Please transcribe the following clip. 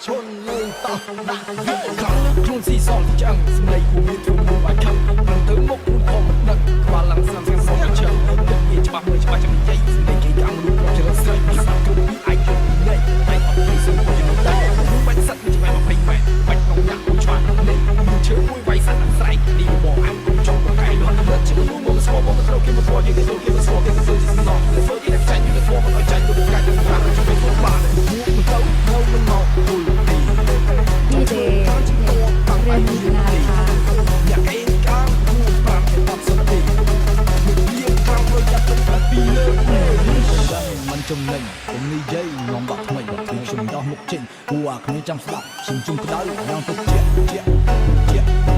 ชนเลยต่อหนักเฮ้ยខ្លួនស៊ីសងទីឆ្អឹងសម្លេងគូមានធ្វើមួយបាច់ខឹងមិនទៅមុខខ្លួនខំមិនដឹកក្បាលឡើងស្រាំស្រាំសងឆ្អឹងទឹកវាច្បាស់មើលច្បាស់ចាំនិយាយសម្លេងគេកាំងលូកជ្រើស្រីពីសាប់គឺពីអាយយកពីលេតែអត់ពីសឹងមួយយ៉ាងដែររូបបាច់សិតមិនច្បាស់28បាច់ក្នុងយ៉ាក់មួយឆ្វាក់លេមួយឈើមួយវាយសិតអាស្រ័យនេះមកអាំគុំចង់ប្រកែកនោះលើជិះមួយមកស្មោមកត្រូវគេមកធ្វើយើងទៅគេមកស្មោគេទៅជាស្នងទៅធ្វើគេតែចាញ់ទៅធ្វើមកឲ្យចាញ់ទៅកាច់ទៅប្រាក់ជួយធ្វើបានមកទៅទៅមកពុលទី ดีเจเรนนีนาค่ะ อยากเองกลางพูดปากให้ตัดสติเลี้ยงกลางเลยอยากเป็นแบบปีเลยมันจมหนึ่งผมนี่ยัยน้องบักไม่บักที่ชมดอกมุกจริงหัวคำนี้จำสลับชิมจุ่มกระดาษยังตกเจี๊ยบเจี๊ยบเจี๊ยบ